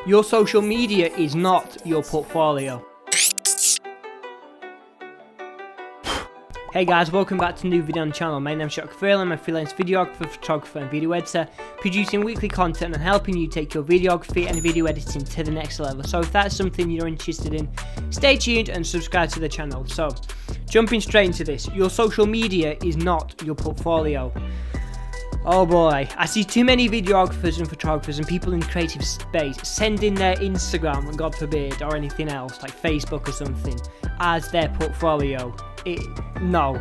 Your social media is not your portfolio. Hey guys, welcome back to a new video on the channel. My name is Jack.F. I'm a freelance videographer, photographer and video editor, producing weekly content and helping you take your videography and video editing to the next level. So if that's something you're interested in, stay tuned and subscribe to the channel. So, jumping straight into this, your social media is not your portfolio. Oh boy, I see too many videographers and photographers and people in the creative space sending their Instagram, God forbid, or anything else, like Facebook or something, as their portfolio. No.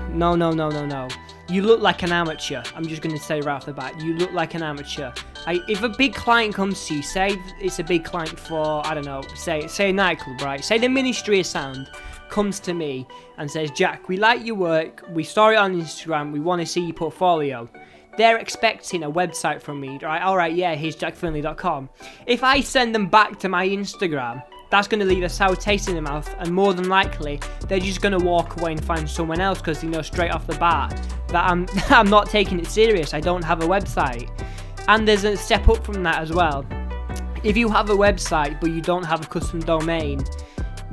You look like an amateur. I'm just going to say right off the bat, you look like an amateur. If a big client comes to you, say it's a big client for, I don't know, say a nightclub, right? Say the Ministry of Sound comes to me and says, Jack, we like your work, we saw it on Instagram, we want to see your portfolio. They're expecting a website from me, right? Alright, yeah, here's jackfernley.com. If I send them back to my Instagram, that's going to leave a sour taste in their mouth, and more than likely, they're just going to walk away and find someone else because they know straight off the bat that I'm not taking it serious. I don't have a website. And there's a step up from that as well. If you have a website but you don't have a custom domain,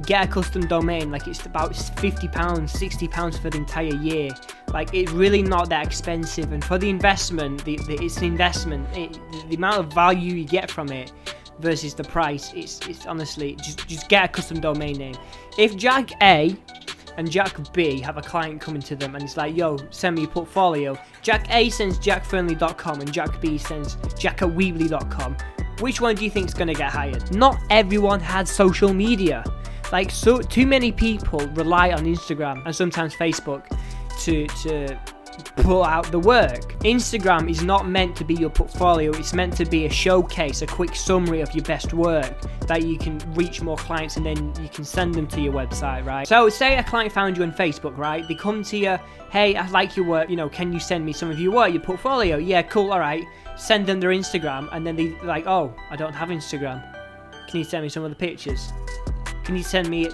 get a custom domain. Like, it's about £50, £60 for the entire year. Like, it's really not that expensive, and for the investment, it's an investment. The amount of value you get from it versus the price, it's honestly, just get a custom domain name. If Jack A and Jack B have a client coming to them and it's like, yo, send me your portfolio, Jack A sends jackfernley.com and Jack B sends jack@weebly.com, which one do you think is going to get hired? Not everyone has social media. Like, so too many people rely on Instagram and sometimes Facebook to pull out the work. Instagram is not meant to be your portfolio. It's meant to be a showcase, a quick summary of your best work that you can reach more clients and then you can send them to your website, right? So say a client found you on Facebook, right? They come to you, hey, I like your work, can you send me some of your work, your portfolio? Yeah, cool, alright. Send them their Instagram, and then they're like, oh, I don't have Instagram. Can you send me some of the pictures? Can you send me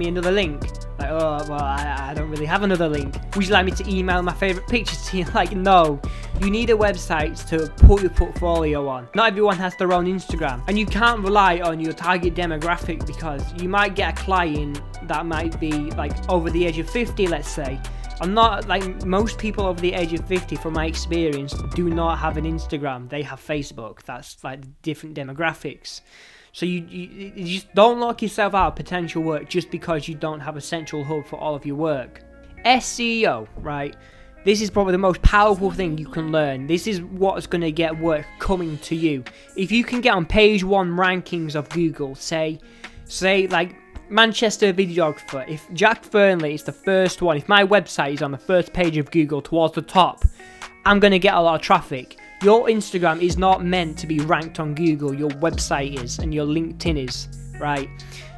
another link? Like, oh, well, I don't really have another link. Would you like me to email my favourite pictures to you? Like, no. You need a website to put your portfolio on. Not everyone has their own Instagram. And you can't rely on your target demographic, because you might get a client that might be, like, over the age of 50, let's say. I'm not, like, most people over the age of 50, from my experience, do not have an Instagram. They have Facebook. That's, like, different demographics. So you just don't lock yourself out of potential work just because you don't have a central hub for all of your work. SEO, right? This is probably the most powerful thing you can learn. This is what's going to get work coming to you. If you can get on page 1 rankings of Google, say like Manchester videographer, if Jack Fernley is the first one, if my website is on the first page of Google towards the top, I'm going to get a lot of traffic. Your Instagram is not meant to be ranked on Google. Your website is, and your LinkedIn is, right?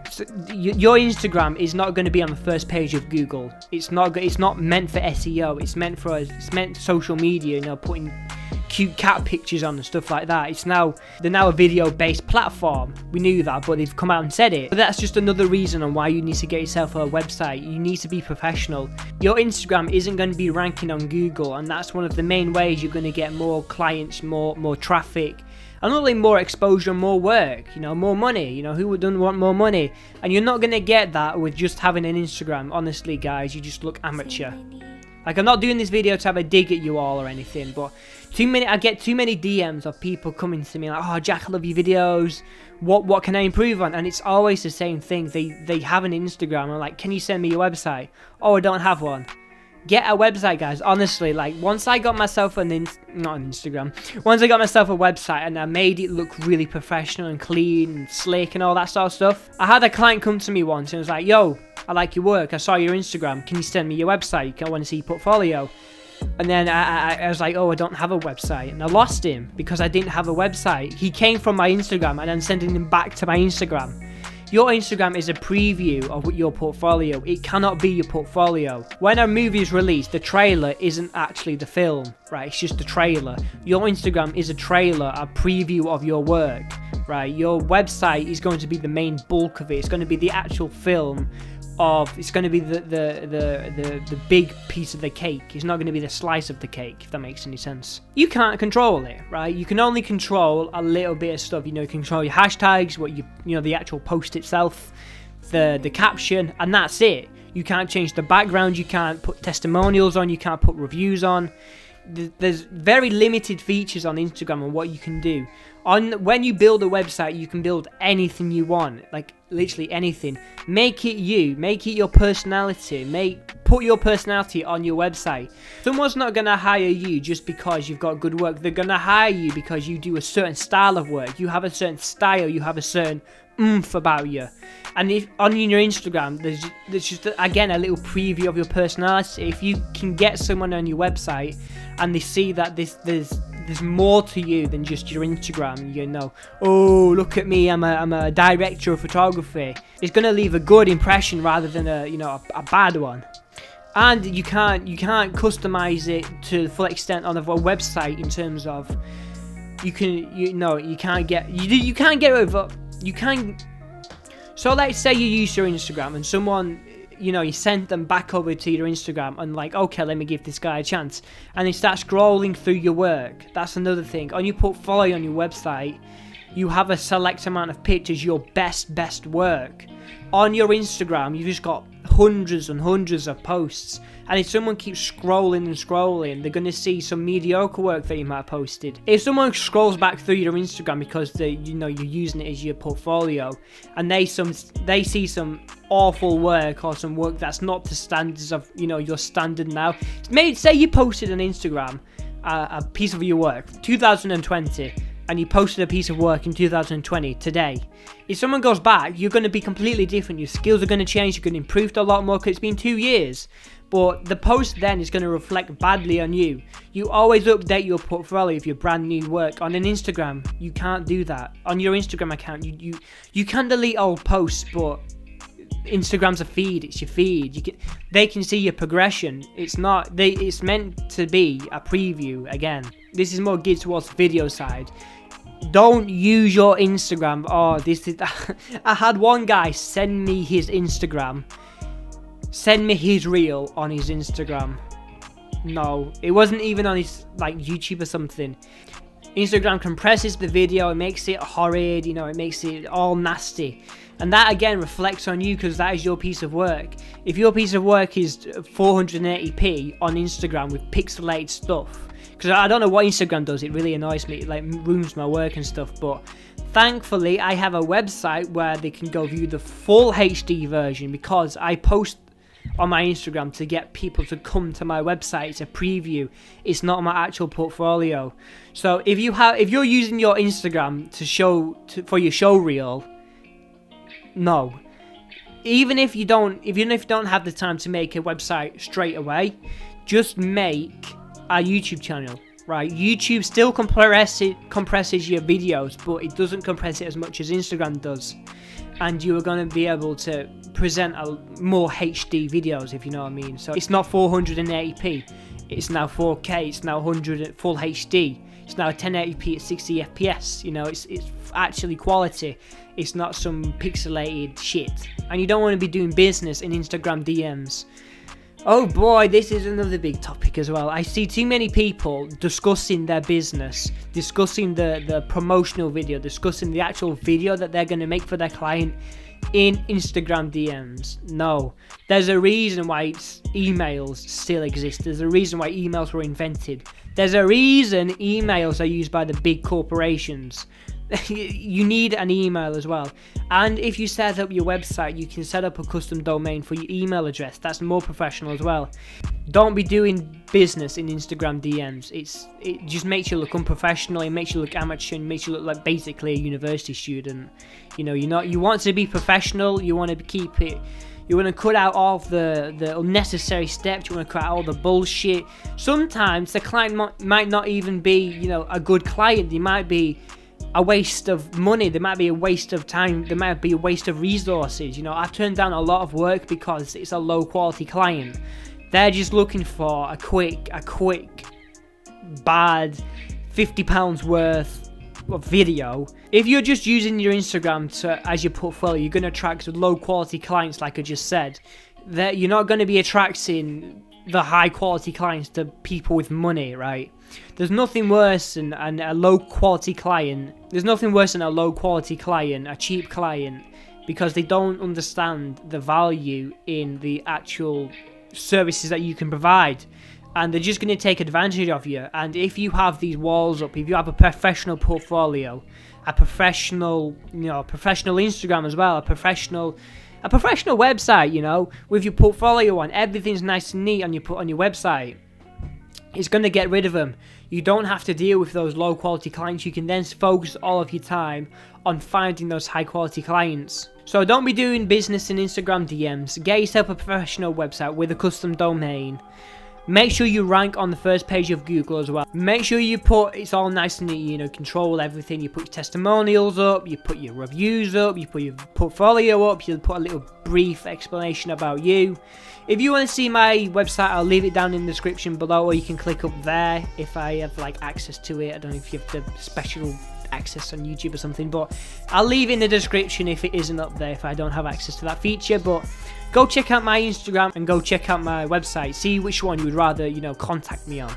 So your Instagram is not going to be on the first page of Google. It's not meant for SEO. It's meant for social media. Putting cute cat pictures on and stuff like that. They're now a video-based platform. We knew that, but they've come out and said it. But that's just another reason on why you need to get yourself a website. You need to be professional. Your Instagram isn't going to be ranking on Google, and that's one of the main ways you're going to get more clients, more traffic, and not only more exposure, more work, more money. Who wouldn't want more money? And you're not going to get that with just having an Instagram. Honestly, guys, you just look amateur. Like, I'm not doing this video to have a dig at you all or anything, but I get too many DMs of people coming to me like, oh, Jack, I love your videos. What can I improve on? And it's always the same thing. They have an Instagram. I'm like, can you send me your website? Oh, I don't have one. Get a website, guys. Honestly, like, once I got myself once I got myself a website and I made it look really professional and clean and slick and all that sort of stuff, I had a client come to me once and was like, yo, I like your work, I saw your Instagram, can you send me your website, I want to see your portfolio. And then I was like, oh, I don't have a website, and I lost him because I didn't have a website. He came from my Instagram and I'm sending him back to my Instagram. Your Instagram is a preview of your portfolio. It cannot be your portfolio. When a movie is released, the trailer isn't actually the film, right? It's just a trailer. Your Instagram is a trailer, a preview of your work. right? Your website is going to be the main bulk of it. It's going to be the actual film of, it's going to be the big piece of the cake. It's not going to be the slice of the cake, if that makes any sense. You can't control it, right? You can only control a little bit of stuff. You know, you can control your hashtags, what you know, the actual post itself, the caption, and that's it. You can't change the background, you can't put testimonials on, you can't put reviews on. There's very limited features on Instagram on what you can do. When you build a website, you can build anything you want, like literally anything. Make it you, make it your personality, put your personality on your website. Someone's not gonna hire you just because you've got good work. They're gonna hire you because you do a certain style of work. You have a certain style, you have a certain oomph about you. And if on your Instagram, there's just again a little preview of your personality. If you can get someone on your website and they see that there's more to you than just your Instagram, you know, oh, look at me, I'm a director of photography, it's going to leave a good impression rather than a bad one. And you can't customize it to the full extent on a website in terms of you can't get over. So let's say you use your Instagram and someone, you send them back over to your Instagram and like, okay, let me give this guy a chance. And they start scrolling through your work. That's another thing. On your portfolio on your website, you have a select amount of pictures, your best work. On your Instagram, you've just got hundreds and hundreds of posts. And if someone keeps scrolling and scrolling, they're going to see some mediocre work that you might have posted. If someone scrolls back through your Instagram because you're using it as your portfolio, and they see some awful work or some work that's not to standards of your standard now. Maybe say you posted on Instagram a piece of your work 2020. And you posted a piece of work in 2020 today. If someone goes back, you're going to be completely different. Your skills are going to change. You're going to improve a lot more because it's been 2 years. But the post then is going to reflect badly on you. You always update your portfolio of your brand new work. On an Instagram, you can't do that. On your Instagram account, you can delete old posts, but Instagram's a feed. It's your feed. They can see your progression. It's meant to be a preview. Again, this is more geared towards the video side. Don't use your Instagram. I had one guy send me his Instagram. Send me his reel on his Instagram. No, it wasn't even on his YouTube or something. Instagram compresses the video, it makes it horrid, it makes it all nasty. And that again reflects on you because that is your piece of work. If your piece of work is 480p on Instagram with pixelated stuff, because I don't know what Instagram does, it really annoys me, it ruins my work and stuff, but thankfully I have a website where they can go view the full HD version because I post on my Instagram to get people to come to my website. It's a preview. It's not my actual portfolio. So if you're using your Instagram for your show reel, no. Even if you don't have the time to make a website straight away, just make a YouTube channel. Right, YouTube still compresses your videos, but it doesn't compress it as much as Instagram does. And you are going to be able to present more HD videos, if you know what I mean. So it's not 480p, it's now 4K, it's now 100 full HD, it's now 1080p at 60 FPS. It's actually quality. It's not some pixelated shit. And you don't want to be doing business in Instagram DMs. Oh boy, this is another big topic as well. I see too many people discussing their business, discussing the promotional video, discussing the actual video that they're going to make for their client in Instagram DMs. No, there's a reason why emails still exist. There's a reason why emails were invented. There's a reason emails are used by the big corporations. You need an email as well. And if you set up your website, you can set up a custom domain for your email address. That's more professional as well. Don't be doing business in Instagram DMs. It just makes you look unprofessional. It makes you look amateur. And makes you look like basically a university student. You want to be professional. You want to keep it. You want to cut out all the unnecessary steps. You want to cut out all the bullshit. Sometimes the client might not even be a good client. They might be a waste of money, there might be a waste of time, there might be a waste of resources. I've turned down a lot of work because it's a low quality client. They're just looking for a quick, bad £50 worth video. If you're just using your Instagram as your portfolio, you're going to attract low quality clients, like I just said. That you're not going to be attracting the high quality clients to people with money, right? There's nothing worse than a low quality client. There's nothing worse than a low quality client, a cheap client, because they don't understand the value in the actual services that you can provide, and they're just going to take advantage of you. And if you have these walls up, if you have a professional portfolio, a professional, professional Instagram as well, a professional website, with your portfolio on, everything's nice and neat on your website, it's going to get rid of them. You don't have to deal with those low quality clients. You can then focus all of your time on finding those high quality clients. So don't be doing business in Instagram DMs. Get yourself a professional website with a custom domain. Make sure you rank on the first page of Google as well. Make sure you put, it's all nice and neat, control everything. You put your testimonials up, you put your reviews up, you put your portfolio up, you put a little brief explanation about you. If you want to see my website, I'll leave it down in the description below, or you can click up there if I have access to it. I don't know if you have the special access on YouTube or something, but I'll leave it in the description if it isn't up there, if I don't have access to that feature. But go check out my Instagram and go check out my website. See which one you would rather, contact me on.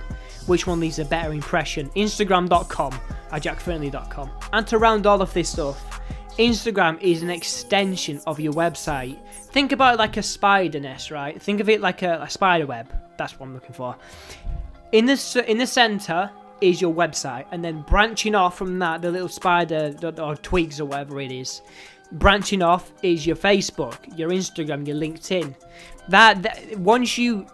Which one leaves a better impression. Instagram.com or jackfernley.com. And to round all of this stuff, Instagram is an extension of your website. Think about it like a spider nest, right? Think of it like a spider web. That's what I'm looking for. In the center is your website, and then branching off from that, the little spider or twigs or whatever it is, branching off is your Facebook, your Instagram, your LinkedIn. That once you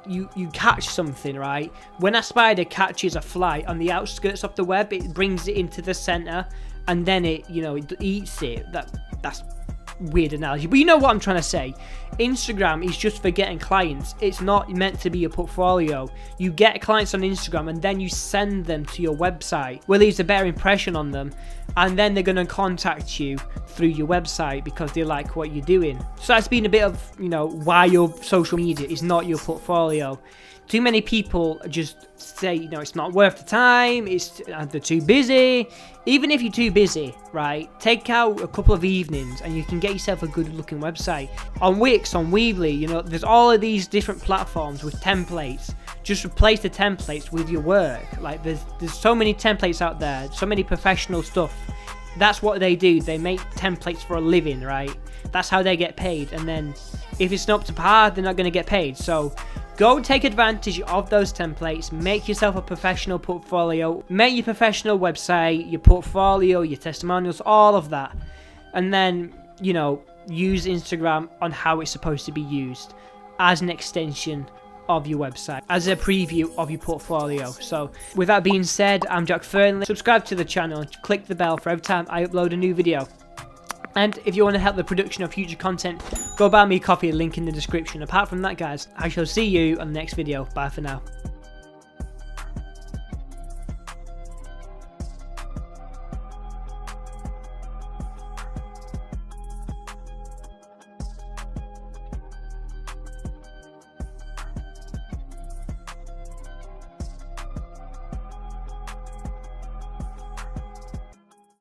catch something, right? When a spider catches a fly on the outskirts of the web, it brings it into the center, and then it eats it. That's weird analogy, but you know what I'm trying to say. Instagram is just for getting clients. It's not meant to be a portfolio. You get clients on Instagram and then you send them to your website, where leaves a better impression on them, and then they're going to contact you through your website because they like what you're doing. So that's been a bit of why your social media is not your portfolio. Too many people just say, it's not worth the time, they're too busy. Even if you're too busy, right, take out a couple of evenings and you can get yourself a good looking website. On Wix, on Weebly, there's all of these different platforms with templates. Just replace the templates with your work. There's so many templates out there, so many professional stuff. That's what they do. They make templates for a living, right? That's how they get paid. And then if it's not up to par, they're not going to get paid. So go take advantage of those templates. Make yourself a professional portfolio. Make your professional website, your portfolio, your testimonials, all of that. And then, use Instagram on how it's supposed to be used, as an extension of your website, as a preview of your portfolio. So with that being said, I'm Jack Fernley. Subscribe to the channel, click the bell for every time I upload a new video. And if you want to help the production of future content, go buy me a coffee, link in the description. Apart from that, guys, I shall see you on the next video. Bye for now.